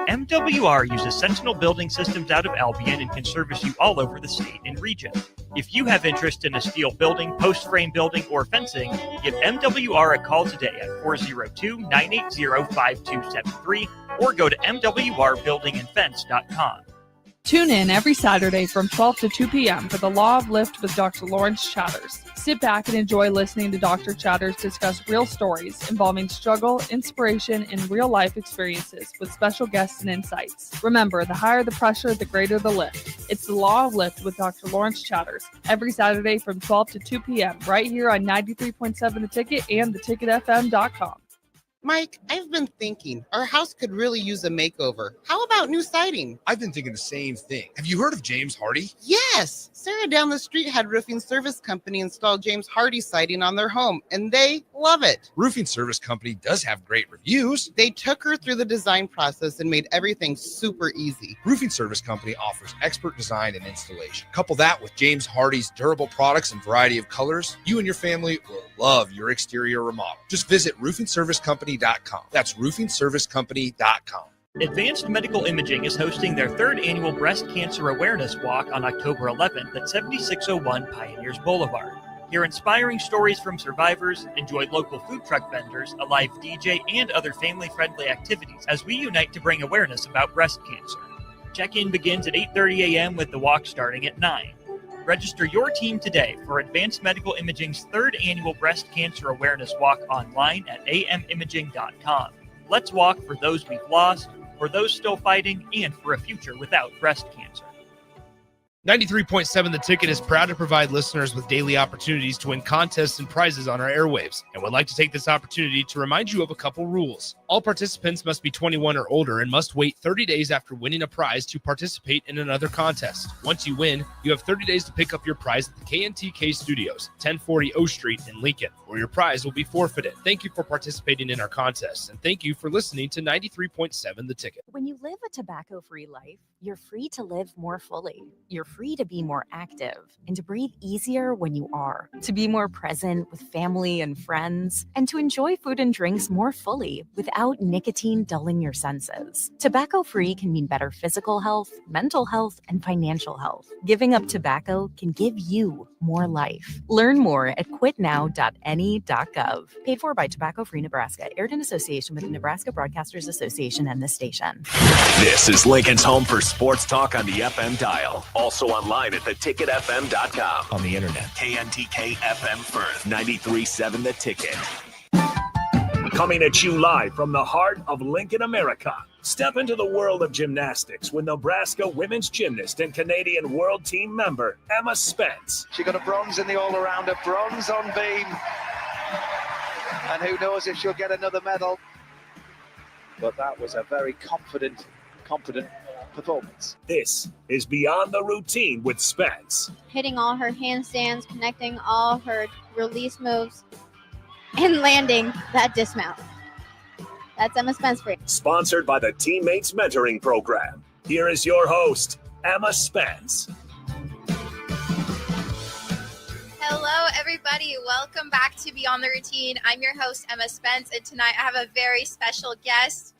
MWR uses Sentinel Building Systems out of Albion and can service you all over the state and region. If you have interest in a steel building, post frame building, or fencing, give MWR a call today at 402-980-5273 or go to mwrbuildingandfence.com. Tune in every Saturday from 12 to 2 p.m. for The Law of Lift with Dr. Lawrence Chatters. Sit back and enjoy listening to Dr. Chatters discuss real stories involving struggle, inspiration, and real-life experiences with special guests and insights. Remember, the higher the pressure, the greater the lift. It's The Law of Lift with Dr. Lawrence Chatters every Saturday from 12 to 2 p.m. right here on 93.7 The Ticket and theticketfm.com. Mike, I've been thinking our house could really use a makeover. How about new siding? I've been thinking the same thing. Have you heard of James Hardy? Yes. Sarah down the street had Roofing Service Company install James Hardy siding on their home, and they love it. Roofing Service Company does have great reviews. They took her through the design process and made everything super easy. Roofing Service Company offers expert design and installation. Couple that with James Hardy's durable products and variety of colors, you and your family will love your exterior remodel. Just visit roofingservicecompany.com. That's roofingservicecompany.com. Advanced Medical Imaging is hosting their third annual Breast Cancer Awareness Walk on October 11th at 7601 Pioneers Boulevard. Hear inspiring stories from survivors, enjoy local food truck vendors, a live DJ, and other family-friendly activities as we unite to bring awareness about breast cancer. Check-in begins at 8:30 a.m. with the walk starting at 9. Register your team today for Advanced Medical Imaging's third annual Breast Cancer Awareness Walk online at amimaging.com. Let's walk for those we've lost, for those still fighting, and for a future without breast cancer. 93.7 The Ticket is proud to provide listeners with daily opportunities to win contests and prizes on our airwaves, and would like to take this opportunity to remind you of a couple rules. All participants must be 21 or older and must wait 30 days after winning a prize to participate in another contest. Once you win, you have 30 days to pick up your prize at the KNTK Studios, 1040 O Street in Lincoln, or your prize will be forfeited. Thank you for participating in our contests, and thank you for listening to 93.7 The Ticket. When you live a tobacco-free life, you're free to live more fully. You're free to be more active and to breathe easier when you are, to be more present with family and friends, and to enjoy food and drinks more fully without nicotine dulling your senses. Tobacco-free can mean better physical health, mental health, and financial health. Giving up tobacco can give you more life. Learn more at quitnow.ne.gov. Paid for by Tobacco Free Nebraska. Aired in association with the Nebraska Broadcasters Association and this station. This is Lincoln's home for sports talk on the FM dial. Also online at theticketfm.com. On the internet. KNTK FM Firth, 93.7 The Ticket. Coming at you live from the heart of Lincoln, America. Step into the world of gymnastics with Nebraska women's gymnast and Canadian world team member, Emma Spence. She got a bronze in the all-arounder, bronze on beam. And who knows if she'll get another medal. But that was a very confident performance. This is Beyond the Routine with Spence. Hitting all her handstands, connecting all her release moves, and landing that dismount. That's Emma Spence for you. Sponsored by the Teammates Mentoring Program. Here is your host, Emma Spence. Hello, everybody. Welcome back to Beyond the Routine. I'm your host, Emma Spence, and tonight I have a very special guest.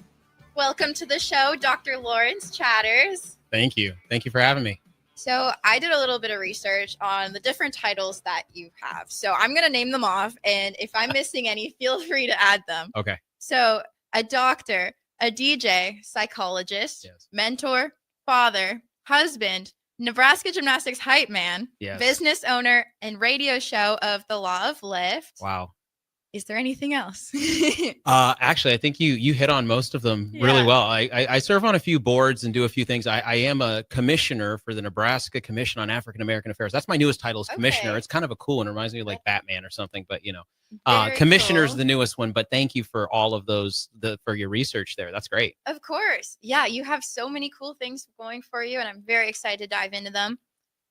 Welcome to the show, Dr. Lawrence Chatters. Thank you. Thank you for having me. So I did a little bit of research on the different titles that you have. So I'm going to name them off, and if I'm missing any, feel free to add them. Okay. So a doctor, a DJ, psychologist, yes, mentor, father, husband, Nebraska Gymnastics hype man, yes, business owner, and radio show of The Law of Lift. Wow. Is there anything else? Actually, I think you hit on most of them really well. I serve on a few boards and do a few things. I am a commissioner for the Nebraska Commission on African American Affairs. That's my newest title is commissioner. It's kind of a cool one. It reminds me of like Batman or something, but you know, commissioner is the newest one. But thank you for all of those for your research there. That's great. Of course. Yeah, you have so many cool things going for you, and I'm very excited to dive into them.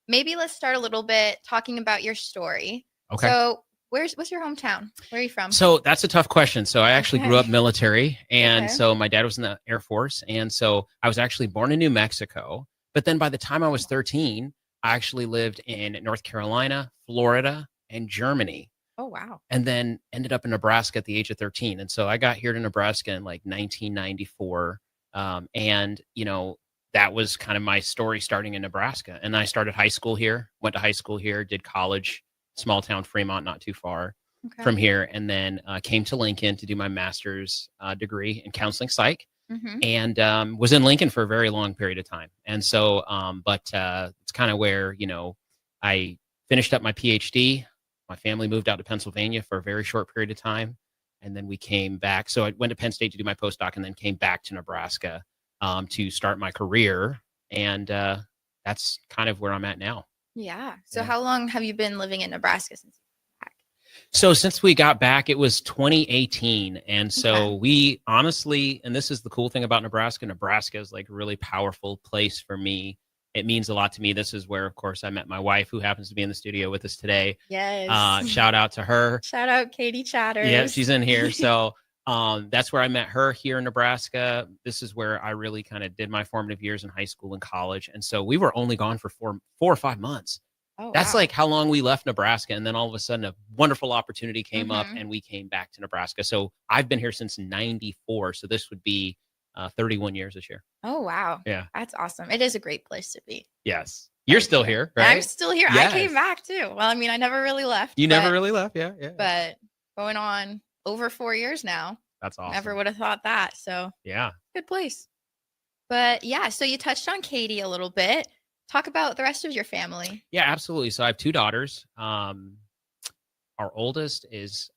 Maybe let's start a little bit talking about your story. Okay. So what's your hometown? Where are you from? So that's a tough question. So I actually grew up military. And so my dad was in the Air Force. And so I was actually born in New Mexico. But then by the time I was 13, I actually lived in North Carolina, Florida, and Germany. Oh, wow. And then ended up in Nebraska at the age of 13. And so I got here to Nebraska in like 1994. And, that was kind of my story starting in Nebraska. And I started high school here, went to high school here, did college, small town Fremont, not too far from here. And then came to Lincoln to do my master's degree in counseling psych. And was in Lincoln for a very long period of time. And so, it's kind of where, I finished up my PhD. My family moved out to Pennsylvania for a very short period of time. And then we came back. So I went to Penn State to do my postdoc and then came back to Nebraska to start my career. And that's kind of where I'm at now. Yeah. So how long have you been living in Nebraska since you got back? So since we got back, it was 2018. And so we honestly, and this is the cool thing about Nebraska, Nebraska is like a really powerful place for me. It means a lot to me. This is where, of course, I met my wife, who happens to be in the studio with us today. Yes. Shout out to her. Shout out Katie Chatters. Yeah, she's in here. So that's where I met her, here in Nebraska. This is where I really kind of did my formative years in high school and college. And so we were only gone for 4 or 5 months. Oh, that's wow. like how long we left Nebraska. And then all of a sudden a wonderful opportunity came up and we came back to Nebraska. So I've been here since 94. So this would be 31 years this year. Oh, wow. Yeah. That's awesome. It is a great place to be. Yes. You're still here, right? I'm still here. Yes. I came back too. Well, I mean, I never really left. You never really left. Yeah. But going on over 4 years now. That's awesome. Never would have thought that. So yeah. Good place. But yeah, so you touched on Katie a little bit. Talk about the rest of your family. Yeah, absolutely. So I have 2 daughters. Our oldest is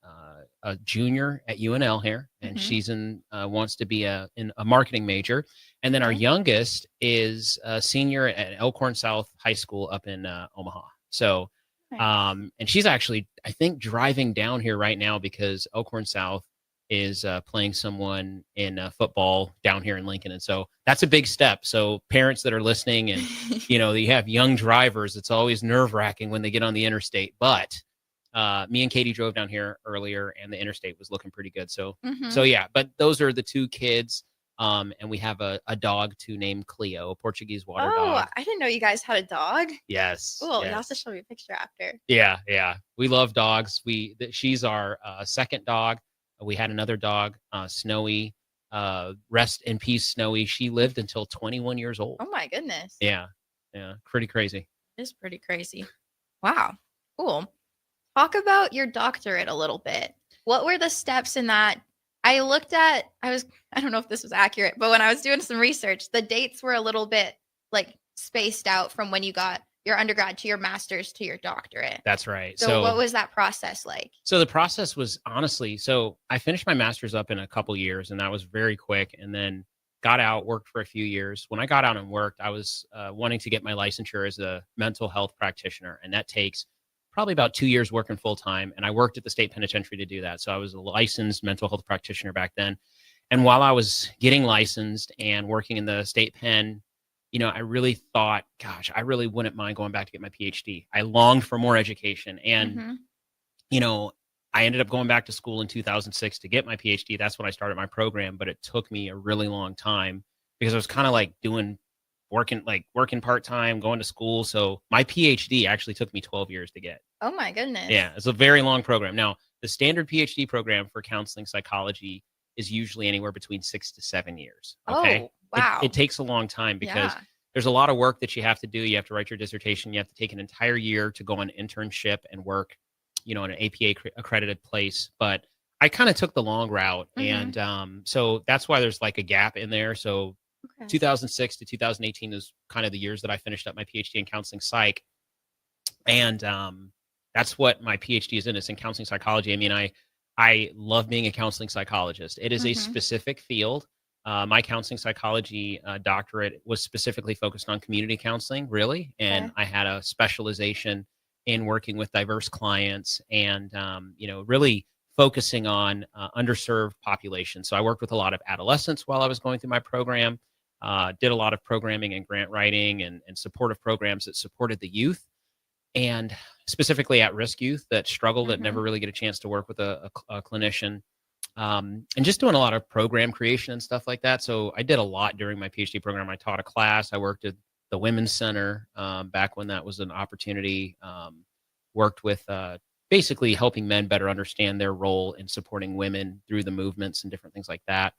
a junior at UNL here, and she's wants to be a marketing major. And then our youngest is a senior at Elkhorn South High School up in Omaha. So, and she's actually, I think, driving down here right now because Elkhorn South is playing someone in football down here in Lincoln. And so that's a big step. So parents that are listening and, you have young drivers, it's always nerve-wracking when they get on the interstate. But me and Katie drove down here earlier and the interstate was looking pretty good. So, yeah, but those are the 2 kids. And we have a dog too named Cleo, a Portuguese water dog. Oh, I didn't know you guys had a dog. Yes. Cool. Yes. You'll have to show me a picture after. Yeah. We love dogs. She's our second dog. We had another dog, Snowy. Rest in peace, Snowy. She lived until 21 years old. Oh my goodness. Yeah. Pretty crazy. It is pretty crazy. Wow. Cool. Talk about your doctorate a little bit. What were the steps in that? I don't know if this was accurate, but when I was doing some research, the dates were a little bit like spaced out from when you got your undergrad to your master's to your doctorate. That's right. So what was that process like? So the process was honestly, I finished my master's up in a couple years and that was very quick, and then got out, worked for a few years. When I got out and worked, I was wanting to get my licensure as a mental health practitioner. And that takes probably about 2 years working full time. And I worked at the state penitentiary to do that. So I was a licensed mental health practitioner back then. And while I was getting licensed and working in the state pen, I really thought, gosh, I really wouldn't mind going back to get my PhD. I longed for more education. And, I ended up going back to school in 2006 to get my PhD. That's when I started my program, but it took me a really long time because I was kind of like working part-time, going to school. So my PhD actually took me 12 years to get. Oh my goodness. Yeah, it's a very long program. Now, the standard PhD program for counseling psychology is usually anywhere between 6 to 7 years. Okay. Oh, wow. It takes a long time because there's a lot of work that you have to do. You have to write your dissertation. You have to take an entire year to go on internship and work, in an APA accredited place. But I kind of took the long route. And so that's why there's like a gap in there. So 2006 to 2018 is kind of the years that I finished up my PhD in counseling psych. And that's what my PhD is in. It's in counseling psychology. I mean, I love being a counseling psychologist. It is a specific field. My counseling psychology doctorate was specifically focused on community counseling, really. And I had a specialization in working with diverse clients and, really focusing on underserved populations. So I worked with a lot of adolescents while I was going through my program, did a lot of programming and grant writing and supportive programs that supported the youth, and specifically at-risk youth that struggle, that never really get a chance to work with a clinician. And just doing a lot of program creation and stuff like that. So I did a lot during my PhD program. I taught a class. I worked at the Women's Center back when that was an opportunity. Worked with basically helping men better understand their role in supporting women through the movements and different things like that.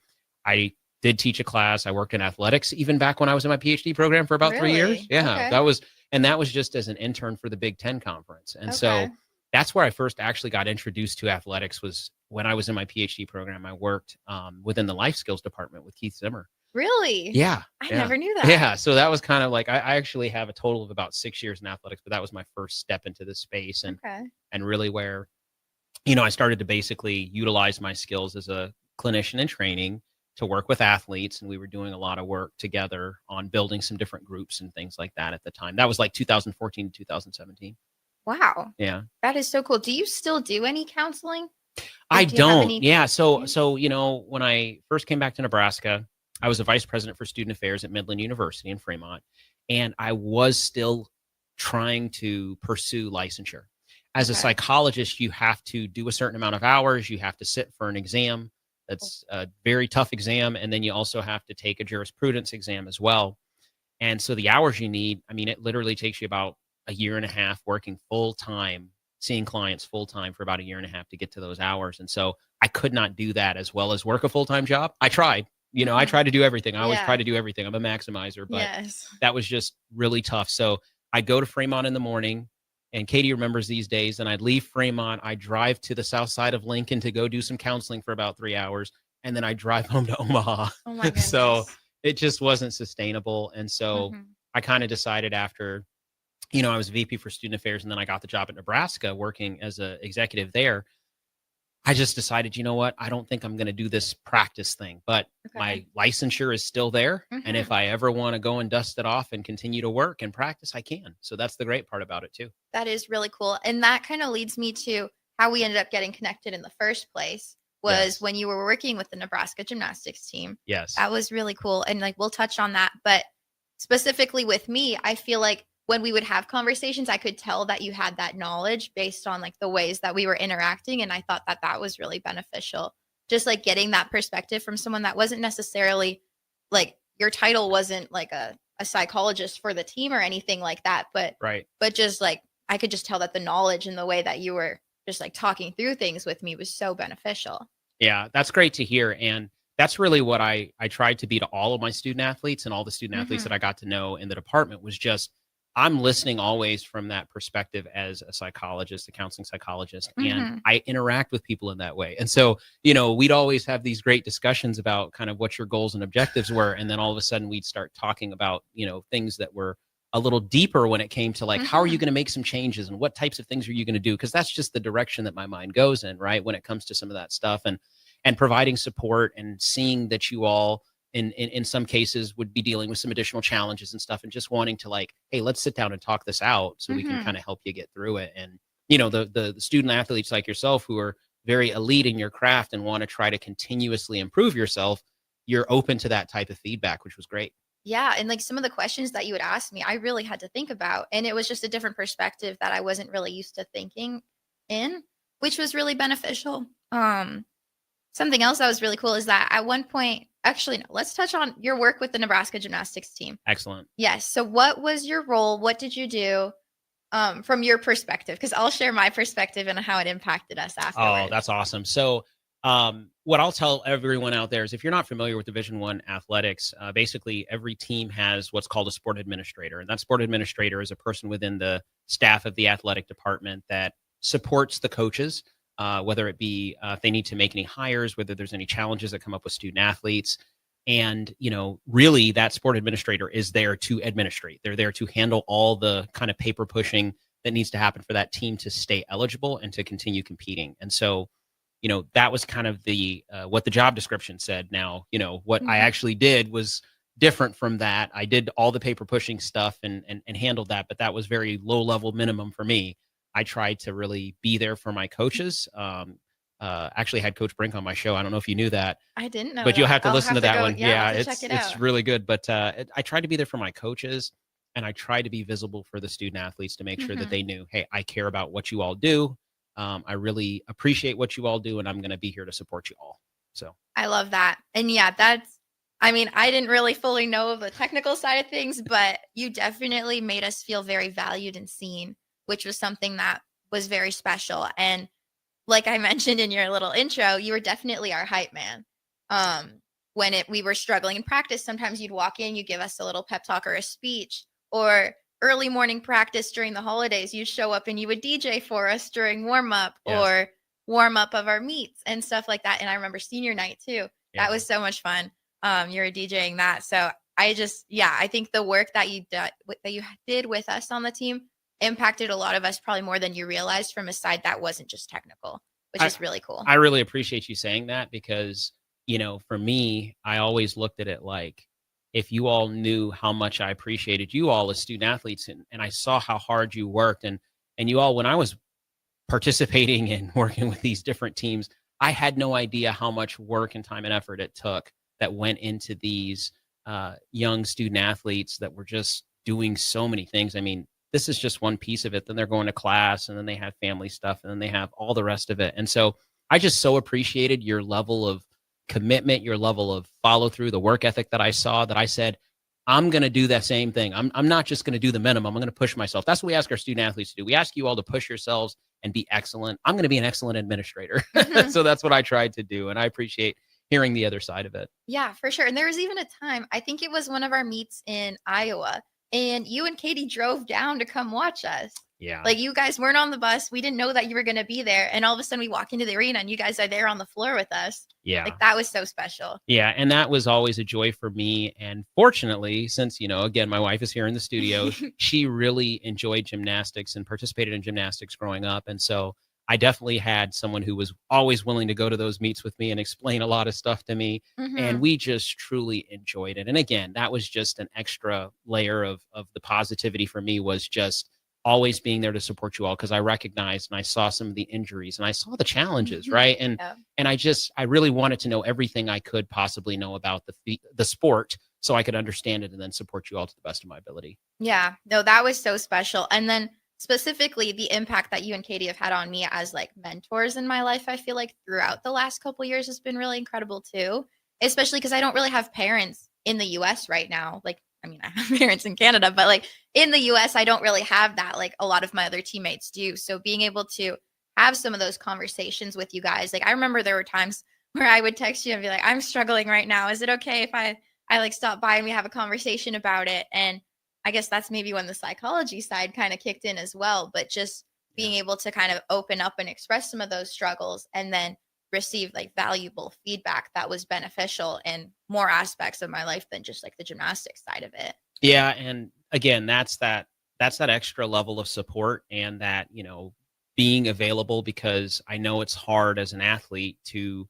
I did teach a class. I worked in athletics even back when I was in my PhD program for about 3 years. Really? Yeah, Okay. that was just as an intern for the Big Ten conference. And so Okay. that's where I first actually got introduced to athletics, was when I was in my PhD program. I worked within the life skills department with Keith Zimmer. Really? Yeah. I yeah. never knew that. Yeah. So that was kind of like, I actually have a total of about 6 years in athletics, but that was my first step into this space, and really where, I started to basically utilize my skills as a clinician in training to work with athletes. And we were doing a lot of work together on building some different groups and things like that at the time. That was like 2014 to 2017. Wow. Yeah. That is so cool. Do you still do any counseling? I do you have don't. any- Yeah. So, when I first came back to Nebraska, I was a vice president for student affairs at Midland University in Fremont. And I was still trying to pursue licensure. As a psychologist, you have to do a certain amount of hours. You have to sit for an exam. That's a very tough exam. And then you also have to take a jurisprudence exam as well. And so the hours you need, it literally takes you about a year and a half working full time, seeing clients full time for about a year and a half to get to those hours. And so I could not do that as well as work a full time job. I tried. I try to do everything. I always try to do everything. I'm a maximizer, but that was just really tough. So I'd go to Fremont in the morning, and Katie remembers these days, and I'd leave Fremont. I'd drive to the south side of Lincoln to go do some counseling for about 3 hours, and then I'd drive home to Omaha. Oh my goodness. So it just wasn't sustainable. And so I kind of decided after, I was VP for student affairs, and then I got the job at Nebraska working as an executive there. I just decided, I don't think I'm going to do this practice thing, but my licensure is still there. And if I ever want to go and dust it off and continue to work and practice, I can. So that's the great part about it too. That is really cool. And that kind of leads me to how we ended up getting connected in the first place was when you were working with the Nebraska gymnastics team. Yes. That was really cool. And we'll touch on that. But specifically with me, I feel like when we would have conversations, I could tell that you had that knowledge based on the ways that we were interacting. And I thought that that was really beneficial. Just getting that perspective from someone that wasn't necessarily your title wasn't a psychologist for the team or anything like that. But just I could just tell that the knowledge and the way that you were just talking through things with me was so beneficial. Yeah, that's great to hear. And that's really what I tried to be to all of my student athletes and all the student athletes that I got to know in the department was just, I'm listening always from that perspective as a psychologist, a counseling psychologist, and I interact with people in that way. And so, we'd always have these great discussions about kind of what your goals and objectives were. And then all of a sudden we'd start talking about, things that were a little deeper when it came to how are you going to make some changes and what types of things are you going to do? Because that's just the direction that my mind goes in, right? When it comes to some of that stuff and providing support and seeing that you all in some cases would be dealing with some additional challenges and stuff and just wanting to hey, let's sit down and talk this out so we can kind of help you get through it. And, the student athletes like yourself who are very elite in your craft and want to try to continuously improve yourself, you're open to that type of feedback, which was great. Yeah. And some of the questions that you would ask me, I really had to think about, and it was just a different perspective that I wasn't really used to thinking in, which was really beneficial. Something else that was really cool is that at one point, actually, no, let's touch on your work with the Nebraska gymnastics team. Excellent. Yes. So what was your role? What did you do from your perspective? Because I'll share my perspective and how it impacted us afterwards. Oh, that's awesome. So what I'll tell everyone out there is if you're not familiar with Division I athletics, basically every team has what's called a sport administrator. And that sport administrator is a person within the staff of the athletic department that supports the coaches, whether it be if they need to make any hires, whether there's any challenges that come up with student athletes. And, really that sport administrator is there to administrate. They're there to handle all the kind of paper pushing that needs to happen for that team to stay eligible and to continue competing. And so, that was kind of the what the job description said. Now, what I actually did was different from that. I did all the paper pushing stuff and handled that, but that was very low level minimum for me. I tried to really be there for my coaches. Actually had Coach Brink on my show. I don't know if you knew that. I didn't know. But you'll have to listen to that one. Yeah, it's really good. But I tried to be there for my coaches, and I tried to be visible for the student athletes to make sure that they knew, hey, I care about what you all do. I really appreciate what you all do, and I'm going to be here to support you all. So I love that. And yeah, I didn't really fully know the technical side of things, but you definitely made us feel very valued and seen, which was something that was very special. And like I mentioned in your little intro, you were definitely our hype man. when we were struggling in practice, sometimes you'd walk in, you give us a little pep talk or a speech, or early morning practice during the holidays, you'd show up and you would DJ for us during warm up or warm up of our meets and stuff like that. And I remember senior night too. That was so much fun. You were DJing that. So I think the work that you did with us on the team impacted a lot of us probably more than you realized from a side that wasn't just technical, which is really cool. I really appreciate you saying that because, for me, I always looked at it like, if you all knew how much I appreciated you all as student athletes and I saw how hard you worked and you all, when I was participating and working with these different teams, I had no idea how much work and time and effort it took that went into these young student athletes that were just doing so many things. I mean, this is just one piece of it. Then they're going to class and then they have family stuff and then they have all the rest of it. And so I just so appreciated your level of commitment, your level of follow through, the work ethic that I saw, that I said, I'm going to do that same thing. I'm not just going to do the minimum. I'm going to push myself. That's what we ask our student athletes to do. We ask you all to push yourselves and be excellent. I'm going to be an excellent administrator. So that's what I tried to do. And I appreciate hearing the other side of it. Yeah, for sure. And there was even a time, I think it was one of our meets in Iowa, and you and Katie drove down to come watch us. Yeah. Like, you guys weren't on the bus. We didn't know that you were going to be there. And all of a sudden we walk into the arena and you guys are there on the floor with us. Yeah. Like, that was so special. Yeah. And that was always a joy for me. And fortunately, since, again, my wife is here in the studio, she really enjoyed gymnastics and participated in gymnastics growing up. And so I definitely had someone who was always willing to go to those meets with me and explain a lot of stuff to me. And we just truly enjoyed it. And again, that was just an extra layer of the positivity for me, was just always being there to support you all, because I recognized and I saw some of the injuries and I saw the challenges, right? And I really wanted to know everything I could possibly know about the sport so I could understand it and then support you all to the best of my ability. Yeah, no, that was so special. And then specifically the impact that you and Katie have had on me as like mentors in my life, I feel like throughout the last couple of years has been really incredible too, especially because I don't really have parents in the US right now. Like, I mean, I have parents in Canada, but like in the US, I don't really have that like a lot of my other teammates do. So being able to have some of those conversations with you guys, like I remember there were times where I would text you and be like, I'm struggling right now. Is it okay if I like stop by and we have a conversation about it? And I guess that's maybe when the psychology side kind of kicked in as well, but just being able to kind of open up and express some of those struggles and then receive like valuable feedback that was beneficial in more aspects of my life than just like the gymnastics side of it. Yeah. And again, that's that extra level of support and that, being available, because I know it's hard as an athlete to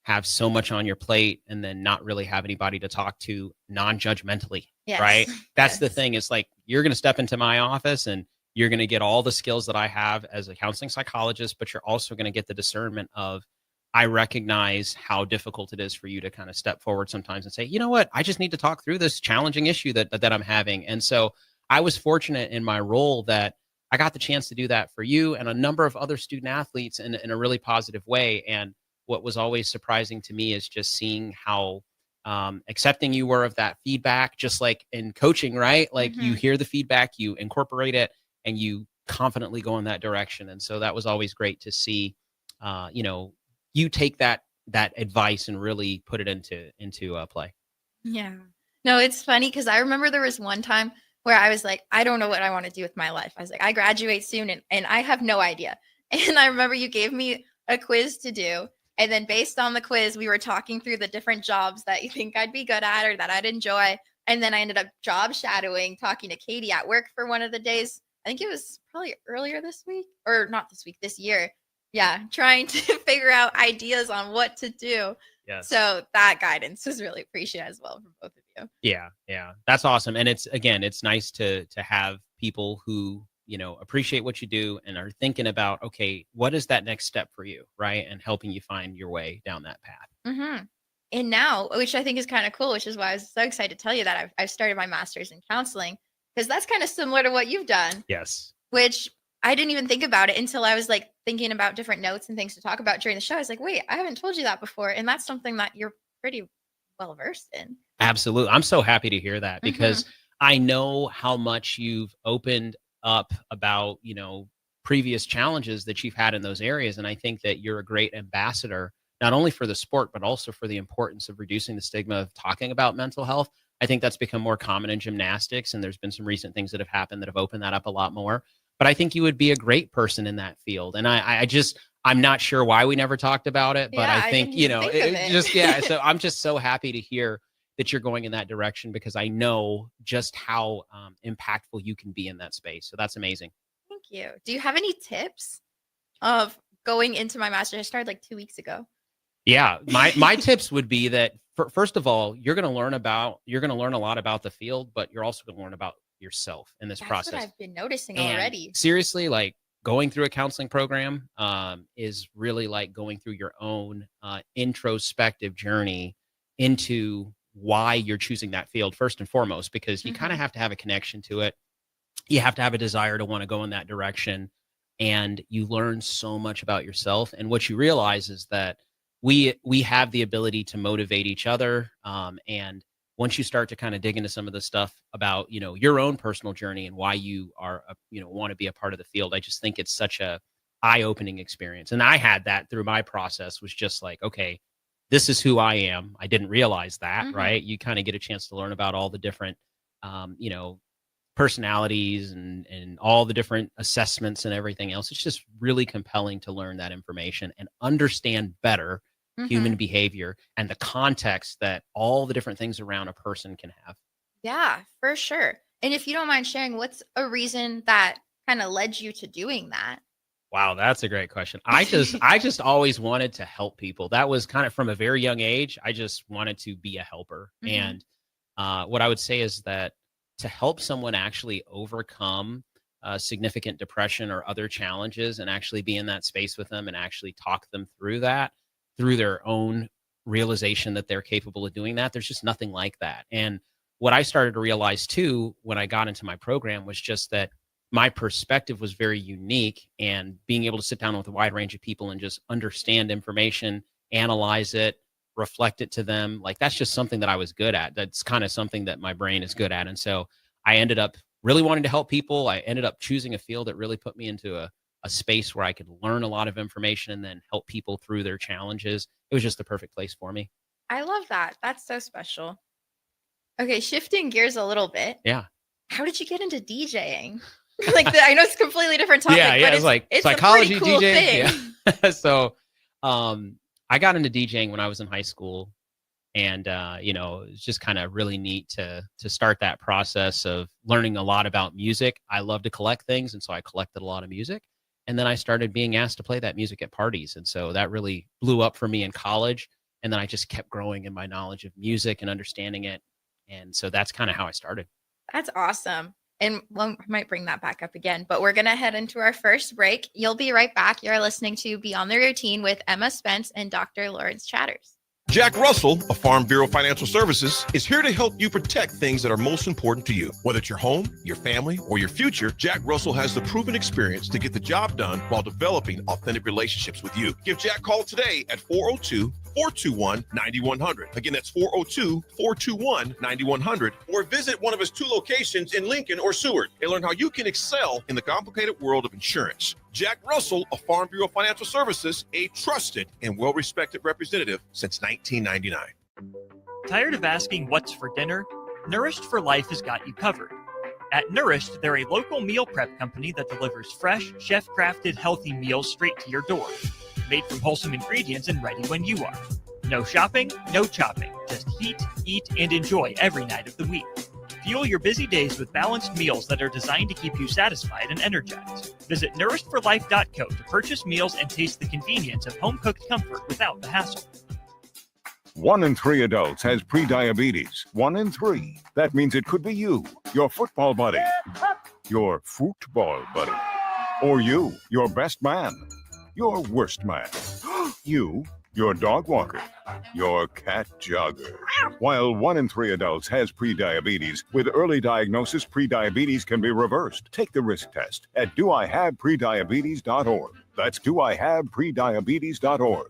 have so much on your plate and then not really have anybody to talk to non-judgmentally. Yes. Right. That's the thing. It's like, you're going to step into my office and you're going to get all the skills that I have as a counseling psychologist, but you're also going to get the discernment of, I recognize how difficult it is for you to kind of step forward sometimes and say, you know what, I just need to talk through this challenging issue that I'm having. And so I was fortunate in my role that I got the chance to do that for you and a number of other student athletes in a really positive way. And what was always surprising to me is just seeing how accepting you were of that feedback, just like in coaching, right? Like you hear the feedback, you incorporate it, and you confidently go in that direction. And so that was always great to see, you take that advice and really put it into play. Yeah. No, it's funny because I remember there was one time where I was like, I don't know what I want to do with my life. I was like, I graduate soon and I have no idea. And I remember you gave me a quiz to do. And then based on the quiz, we were talking through the different jobs that you think I'd be good at or that I'd enjoy. And then I ended up job shadowing, talking to Katie at work for one of the days. I think it was probably earlier this week, or not this week, this year. Yeah, trying to figure out ideas on what to do. Yes. So that guidance was really appreciated as well from both of you. Yeah. That's awesome. And it's nice to have people who, appreciate what you do and are thinking about, okay, what is that next step for you, right? And helping you find your way down that path. And now, which I think is kind of cool, which is why I was so excited to tell you that I've started my master's in counseling, because that's kind of similar to what you've done. Yes. Which I didn't even think about it until I was like thinking about different notes and things to talk about during the show. I was like, wait, I haven't told you that before. And that's something that you're pretty well versed in. Absolutely. I'm so happy to hear that because I know how much you've opened up about, previous challenges that you've had in those areas. And I think that you're a great ambassador not only for the sport, but also for the importance of reducing the stigma of talking about mental health. I think that's become more common in gymnastics, and there's been some recent things that have happened that have opened that up a lot more. But I think you would be a great person in that field. And I'm not sure why we never talked about it, but I think, so I'm just so happy to hear that you're going in that direction, because I know just how impactful you can be in that space. So that's amazing. Thank you. Do you have any tips of going into my master's? I started like 2 weeks ago. Yeah, my tips would be that first of all, you're going to learn a lot about the field, but you're also going to learn about yourself in this process. That's what I've been noticing and already. Seriously, like going through a counseling program is really like going through your own introspective journey into why you're choosing that field first and foremost, because you kind of have to have a connection to it. You have to have a desire to want to go in that direction, and you learn so much about yourself. And what you realize is that we have the ability to motivate each other. And once you start to kind of dig into some of the stuff about, your own personal journey and why you are, want to be a part of the field, I just think it's such a eye-opening experience. And I had that through my process, was just like, okay, this is who I am. I didn't realize that, right? You kind of get a chance to learn about all the different, personalities and all the different assessments and everything else. It's just really compelling to learn that information and understand better human behavior and the context that all the different things around a person can have. Yeah, for sure. And if you don't mind sharing, what's a reason that kind of led you to doing that? Wow, that's a great question. I just always wanted to help people. That was kind of from a very young age. I just wanted to be a helper. And what I would say is that to help someone actually overcome significant depression or other challenges, and actually be in that space with them and actually talk them through that, through their own realization that they're capable of doing that, there's just nothing like that. And what I started to realize too, when I got into my program, was just that my perspective was very unique, and being able to sit down with a wide range of people and just understand information, analyze it, reflect it to them. Like, that's just something that I was good at. That's kind of something that my brain is good at. And so I ended up really wanting to help people. I ended up choosing a field that really put me into a space where I could learn a lot of information and then help people through their challenges. It was just the perfect place for me. I love that. That's so special. Okay, shifting gears a little bit. Yeah. How did you get into DJing? I know it's a completely different topic. Yeah, but it's like it's psychology, a pretty cool DJing. thing. Yeah. So I got into DJing when I was in high school. And, it's just kind of really neat to start that process of learning a lot about music. I love to collect things. And so I collected a lot of music. And then I started being asked to play that music at parties. And so that really blew up for me in college. And then I just kept growing in my knowledge of music and understanding it. And so that's kind of how I started. That's awesome. And I might bring that back up again, but we're going to head into our first break. You'll be right back. You're listening to Beyond the Routine with Emma Spence and Dr. Lawrence Chatters. Jack Russell of Farm Bureau Financial Services is here to help you protect things that are most important to you. Whether it's your home, your family, or your future, Jack Russell has the proven experience to get the job done while developing authentic relationships with you. Give Jack a call today at 402-421-9100. Again, that's 402-421-9100. Or visit one of his 2 locations in Lincoln or Seward and learn how you can excel in the complicated world of insurance. Jack Russell of Farm Bureau Financial Services, a trusted and well-respected representative since 1999. Tired of asking what's for dinner? Nourished for Life has got you covered. At Nourished, they're a local meal prep company that delivers fresh, chef-crafted, healthy meals straight to your door. Made from wholesome ingredients and ready when you are. No shopping, no chopping. Just heat, eat, and enjoy every night of the week. Fuel your busy days with balanced meals that are designed to keep you satisfied and energized. Visit nourishedforlife.co to purchase meals and taste the convenience of home-cooked comfort without the hassle. 1 in 3 adults has prediabetes. 1 in 3. That means it could be you, your football buddy, your football buddy, or you, your best man, your worst man, you, your dog walker, your cat jogger. While 1 in 3 adults has prediabetes, with early diagnosis, prediabetes can be reversed. Take the risk test at doihaveprediabetes.org. That's doihaveprediabetes.org.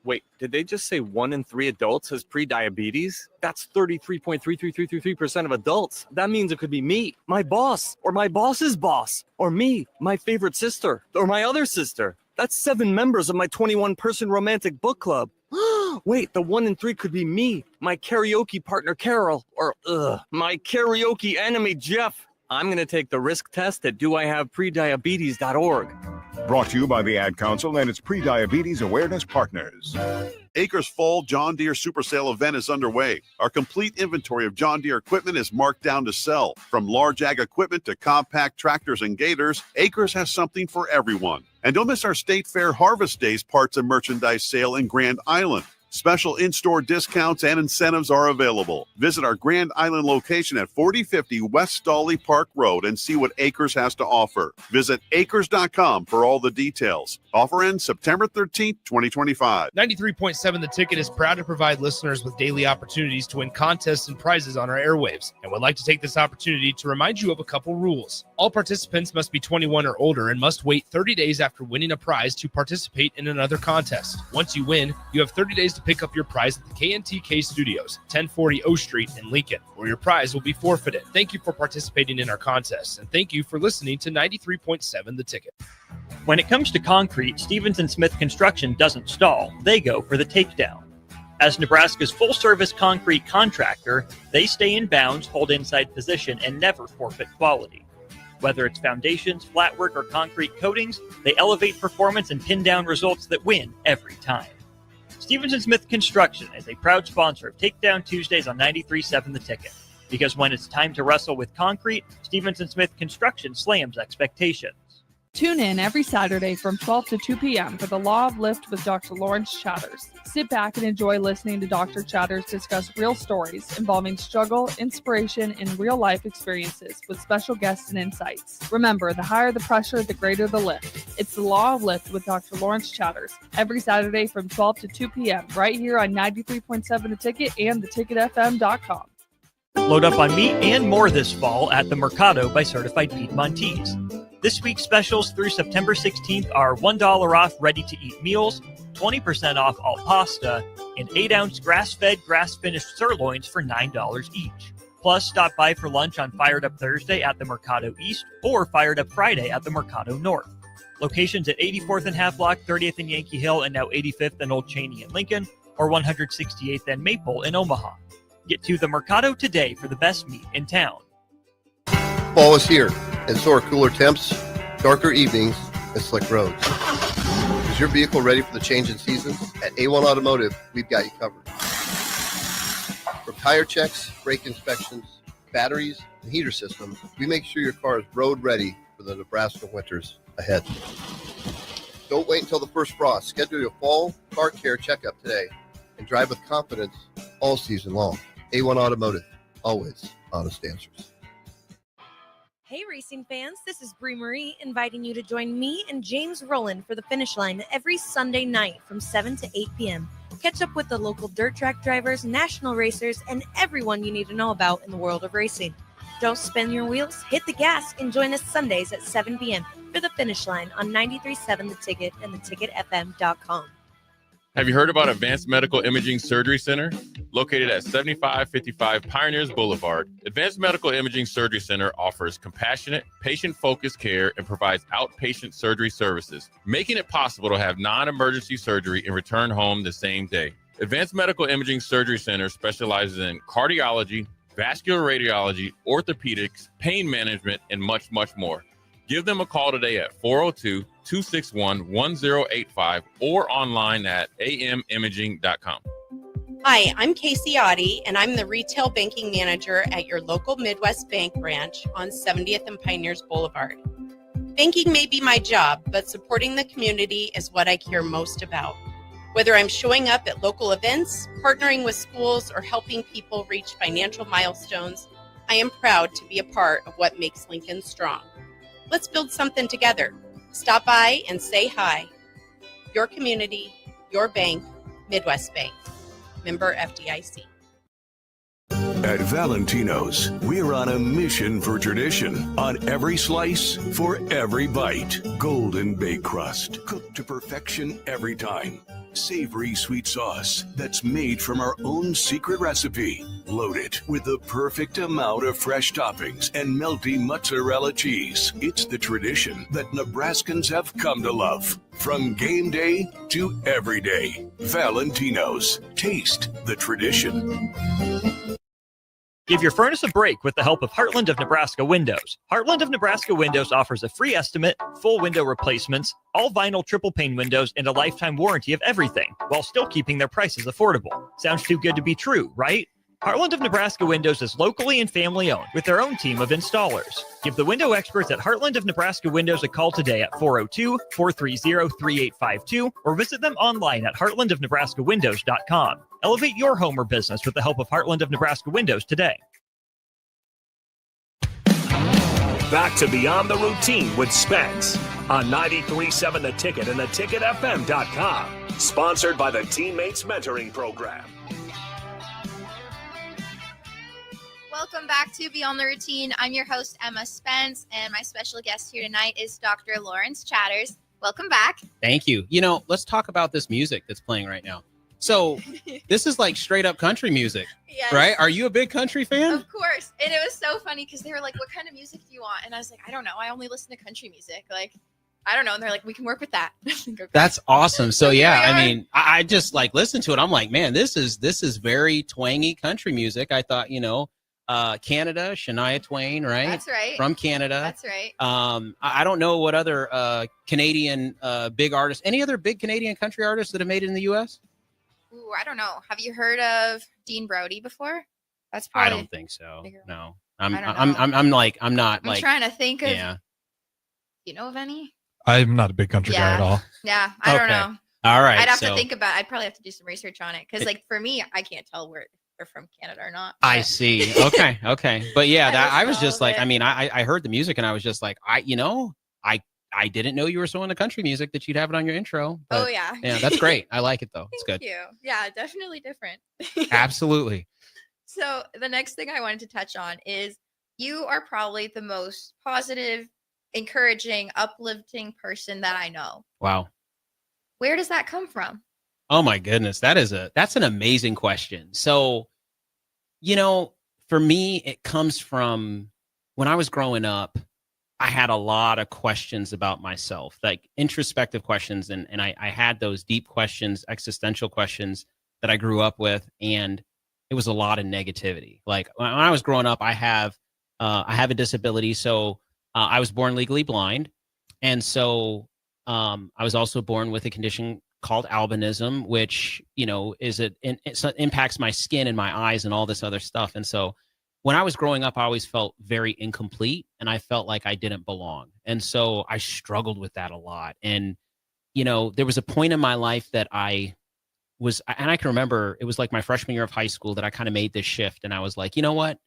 Wait, did they just say 1 in 3 adults has prediabetes? That's 33.33333% of adults. That means it could be me, my boss, or my boss's boss, or me, my favorite sister, or my other sister. That's 7 members of my 21-person romantic book club. Wait, the 1 in 3 could be me, my karaoke partner Carol, or my karaoke enemy Jeff. I'm going to take the risk test at doihaveprediabetes.org. Brought to you by the Ad Council and its pre-diabetes awareness partners. Acres Fall John Deere Super Sale event is underway. Our complete inventory of John Deere equipment is marked down to sell. From large ag equipment to compact tractors and gators, Acres has something for everyone. And don't miss our State Fair Harvest Days parts and merchandise sale in Grand Island. Special in-store discounts and incentives are available. Visit our Grand Island location at 4050 West Stawley Park Road and see what Acres has to offer. Visit acres.com for all the details. Offer ends September 13th, 2025. 93.7 The Ticket is proud to provide listeners with daily opportunities to win contests and prizes on our airwaves, and would like to take this opportunity to remind you of a couple rules. All participants must be 21 or older and must wait 30 days after winning a prize to participate in another contest. Once you win, you have 30 days to pick up your prize at the KNTK Studios, 1040 O Street in Lincoln, where your prize will be forfeited. Thank you for participating in our contest, and thank you for listening to 93.7 The Ticket. When it comes to concrete, Stevens & Smith Construction doesn't stall. They go for the takedown. As Nebraska's full-service concrete contractor, they stay in bounds, hold inside position, and never forfeit quality. Whether it's foundations, flatwork, or concrete coatings, they elevate performance and pin down results that win every time. Stevens & Smith Construction is a proud sponsor of Takedown Tuesdays on 93.7 The Ticket. Because when it's time to wrestle with concrete, Stevens & Smith Construction slams expectations. Tune in every Saturday from 12 to 2 p.m. for the Law of Lift with Dr. Lawrence Chatters. Sit back and enjoy listening to Dr. Chatters discuss real stories involving struggle, inspiration, and real-life experiences with special guests and insights. Remember, the higher the pressure, the greater the lift. It's the Law of Lift with Dr. Lawrence Chatters every Saturday from 12 to 2 p.m. right here on 93.7 The Ticket and theticketfm.com. Load up on meat and more this fall at the Mercado by Certified Piedmontese. This week's specials through September 16th are $1 off ready-to-eat meals, 20% off all pasta, and 8-ounce grass-fed, grass-finished sirloins for $9 each. Plus, stop by for lunch on Fired Up Thursday at the Mercado East or Fired Up Friday at the Mercado North. Locations at 84th and Havelock, 30th and Yankee Hill, and now 85th and Old Cheney in Lincoln, or 168th and Maple in Omaha. Get to the Mercado today for the best meat in town. Fall is here, and so are cooler temps, darker evenings, and slick roads. Is your vehicle ready for the change in seasons? At A1 Automotive, we've got you covered. From tire checks, brake inspections, batteries, and heater systems, we make sure your car is road ready for the Nebraska winters ahead. Don't wait until the first frost. Schedule your fall car care checkup today and drive with confidence all season long. A1 Automotive, always honest answers. Hey racing fans, this is Brie Marie inviting you to join me and James Rowland for the Finish Line every Sunday night from 7 to 8 p.m. Catch up with the local dirt track drivers, national racers, and everyone you need to know about in the world of racing. Don't spin your wheels, hit the gas, and join us Sundays at 7 p.m. for the Finish Line on 93.7 The Ticket and theticketfm.com. Have you heard about Advanced Medical Imaging Surgery Center? Located at 7555 Pioneers Boulevard, Advanced Medical Imaging Surgery Center offers compassionate, patient-focused care and provides outpatient surgery services, making it possible to have non-emergency surgery and return home the same day. Advanced Medical Imaging Surgery Center specializes in cardiology, vascular radiology, orthopedics, pain management, and much, much more. Give them a call today at 402-261-1085 or online at amimaging.com. Hi, I'm Casey Oddie, and I'm the Retail Banking Manager at your local Midwest Bank branch on 70th and Pioneers Boulevard. Banking may be my job, but supporting the community is what I care most about. Whether I'm showing up at local events, partnering with schools, or helping people reach financial milestones, I am proud to be a part of what makes Lincoln strong. Let's build something together. Stop by and say hi. Your community, your bank, Midwest Bank. Member FDIC. At Valentino's, we're on a mission for tradition. On every slice, for every bite. Golden baked crust, cooked to perfection every time. savory sweet sauce that's made from our own secret recipe. Loaded with the perfect amount of fresh toppings and melty mozzarella cheese. It's the tradition that Nebraskans have come to love. From game day to every day. Valentino's. Taste the tradition. Give your furnace a break with the help of Heartland of Nebraska Windows. Heartland of Nebraska Windows offers a free estimate, full window replacements, all vinyl triple pane windows, and a lifetime warranty of everything, while still keeping their prices affordable. Sounds too good to be true, right? Heartland of Nebraska Windows is locally and family owned with their own team of installers. Give the window experts at Heartland of Nebraska Windows a call today at 402-430-3852 or visit them online at heartlandofnebraskawindows.com. Elevate your home or business with the help of Heartland of Nebraska Windows today. Back to Beyond the Routine with Spence on 93.7 The Ticket and theticketfm.com. Sponsored by the Teammates Mentoring Program. Welcome back to Beyond the Routine. I'm your host, Emma Spence, and my special guest here tonight is Dr. Lawrence Chatters. Welcome back. Thank you. Let's talk about this music that's playing right now. So this is like straight up country music, Yes. right? Are you a big country fan? Of course. And it was so funny because they were like, what kind of music do you want? And I was like, I don't know. I only listen to country music. Like, I don't know. And they're like, we can work with that. Okay. That's awesome. So yeah, I mean, I just like listen to it. I'm like, man, this is very twangy country music. I thought, Canada, Shania Twain, right? That's right. From Canada. That's right. I don't know what other Canadian big artists, any other big Canadian country artists that have made it in the U.S.? Ooh, I don't know. Have you heard of Dean Brody before? That's probably. I don't think so. No, I'm I'm trying to think of. Yeah. You know of any? I'm not a big country guy at all. Yeah, I don't know. All right. I'd have to think about. I'd probably have to do some research on it because, like, for me, I can't tell where they're from Canada or not. I see. Okay. But yeah, I was just like, it. I mean, I heard the music and I was just like, I didn't know you were so into country music that you'd have it on your intro. Oh, yeah. Yeah, that's great. I like it though. It's good. Thank you. Yeah, definitely different. Absolutely. So the next thing I wanted to touch on is you are probably the most positive, encouraging, uplifting person that I know. Wow. Where does that come from? Oh my goodness. That's an amazing question. So, for me, it comes from when I was growing up, I had a lot of questions about myself, like introspective questions. And I had those deep questions, existential questions that I grew up with. And it was a lot of negativity. Like when I was growing up, I have a disability. So I was born legally blind. And so I was also born with a condition called albinism, which, it impacts my skin and my eyes and all this other stuff. And so when I was growing up, I always felt very incomplete and I felt like I didn't belong. And so I struggled with that a lot. And, there was a point in my life that I can remember it was like my freshman year of high school that I kind of made this shift. And I was like, you know what?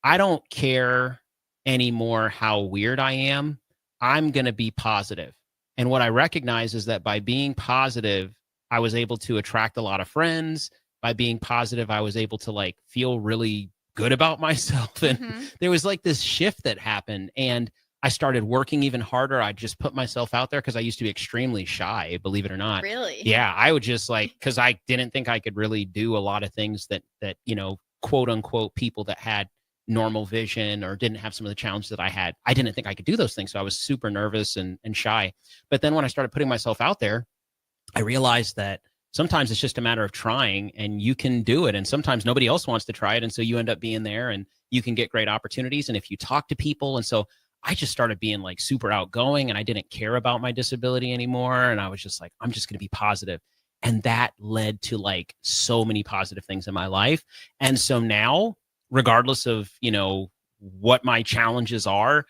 I don't care anymore how weird I am. I'm going to be positive. And what I recognize is that by being positive, I was able to attract a lot of friends. By being positive, I was able to feel really good about myself. And there was this shift that happened. And I started working even harder. I just put myself out there because I used to be extremely shy, believe it or not. Really? Yeah. I would just because I didn't think I could really do a lot of things that quote unquote people that had normal vision or didn't have some of the challenges that I had. I didn't think I could do those things. So I was super nervous and shy. But then when I started putting myself out there, I realized that sometimes it's just a matter of trying and you can do it. And sometimes nobody else wants to try it. And so you end up being there and you can get great opportunities. And if you talk to people, and so I just started being super outgoing and I didn't care about my disability anymore. And I was just like, I'm just going to be positive. And that led to so many positive things in my life. And so now, regardless of, what my challenges are,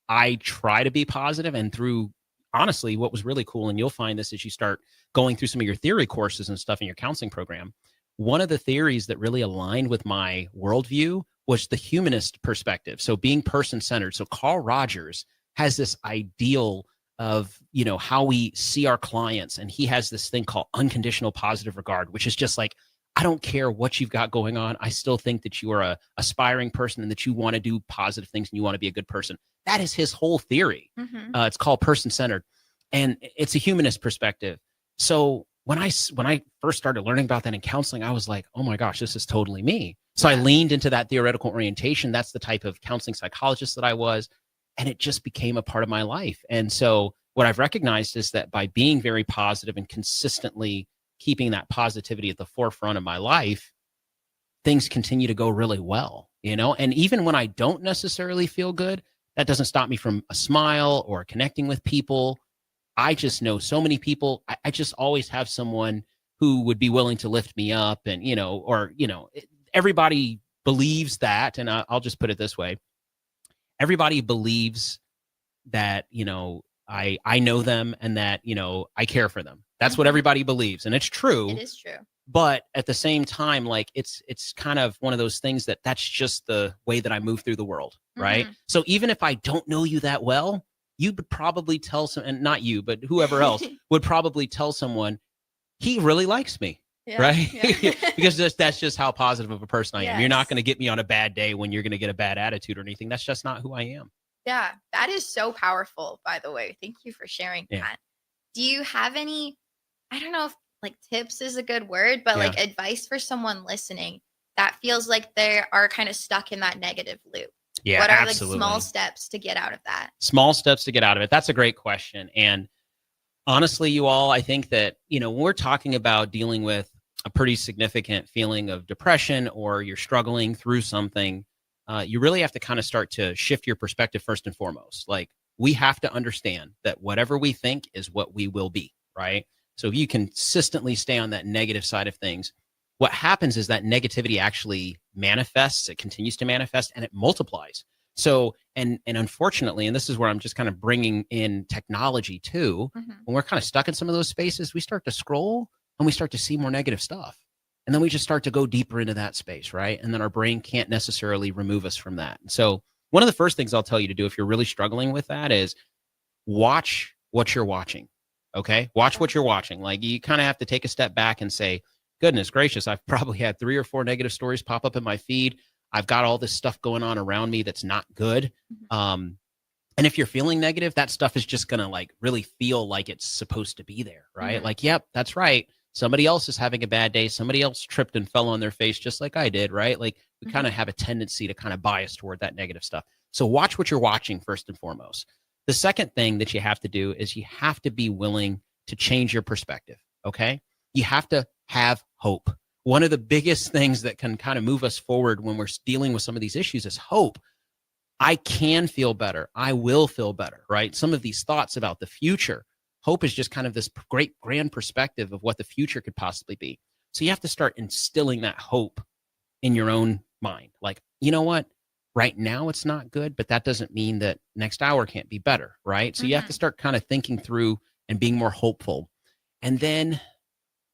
I try to be positive. And through, honestly, what was really cool, and you'll find this as you start going through some of your theory courses and stuff in your counseling program, one of the theories that really aligned with my worldview was the humanist perspective. So being person-centered. So Carl Rogers has this ideal of, how we see our clients. And he has this thing called unconditional positive regard, which is just I don't care what you've got going on. I still think that you are a aspiring person and that you want to do positive things and you want to be a good person. That is his whole theory. It's called person-centered. And it's a humanist perspective. So when I first started learning about that in counseling, I was like, oh my gosh, this is totally me. So I leaned into that theoretical orientation. That's the type of counseling psychologist that I was. And it just became a part of my life. And so what I've recognized is that by being very positive and consistently keeping that positivity at the forefront of my life, things continue to go really well, you know? And even when I don't necessarily feel good, that doesn't stop me from a smile or connecting with people. I just know so many people. I just always have someone who would be willing to lift me up, and, everybody believes that. And I'll just put it this way. Everybody believes that, I know them and that, I care for them. That's what everybody believes. And it's true. It is true. But at the same time, like it's kind of one of those things that's just the way that I move through the world. Right. Mhm. So even if I don't know you that well, you would probably tell and not you, but whoever else would probably tell someone, he really likes me. Yeah, Right. yeah. Because that's just how positive of a person I am. You're not Yes. going to get me on a bad day when you're going to get a bad attitude or anything. That's just not who I am. Yeah, that is so powerful, by the way. Thank you for sharing Yeah. that. Do you have any, I don't know if like tips is a good word, but like Yeah. advice for someone listening that feels like they are kind of stuck in that negative loop? Yeah, What are absolutely. like small steps to get out of that? Small steps to get out of it. That's a great question. And honestly, you all, I think that, when we're talking about dealing with a pretty significant feeling of depression, or you're struggling through something, you really have to kind of start to shift your perspective first and foremost. Like, we have to understand that whatever we think is what we will be, right? So if you consistently stay on that negative side of things, what happens is that negativity actually manifests, it continues to manifest, and it multiplies. So, and unfortunately, and this is where I'm just kind of bringing in technology too, when we're kind of stuck in some of those spaces, we start to scroll and we start to see more negative stuff. And then we just start to go deeper into that space, right? And then our brain can't necessarily remove us from that. And so one of the first things I'll tell you to do if you're really struggling with that is watch what you're watching, okay? Watch what you're watching. Like, you kind of have to take a step back and say, goodness gracious, I've probably had 3 or 4 negative stories pop up in my feed. I've got all this stuff going on around me that's not good. And if you're feeling negative, that stuff is just going to like really feel like it's supposed to be there, right? Mhm. Like, yep, that's right. Somebody else is having a bad day. Somebody else tripped and fell on their face just like I did, right? Like, we kind of have a tendency to kind of bias toward that negative stuff. So watch what you're watching first and foremost. The second thing that you have to do is you have to be willing to change your perspective, okay? You have to have hope. One of the biggest things that can kind of move us forward when we're dealing with some of these issues is hope. I can feel better. I will feel better, right? Some of these thoughts about the future. Hope is just kind of this great grand perspective of what the future could possibly be. So you have to start instilling that hope in your own mind. Like, you know what? Right now it's not good, but that doesn't mean that next hour can't be better, right? So you have to start kind of thinking through and being more hopeful. And then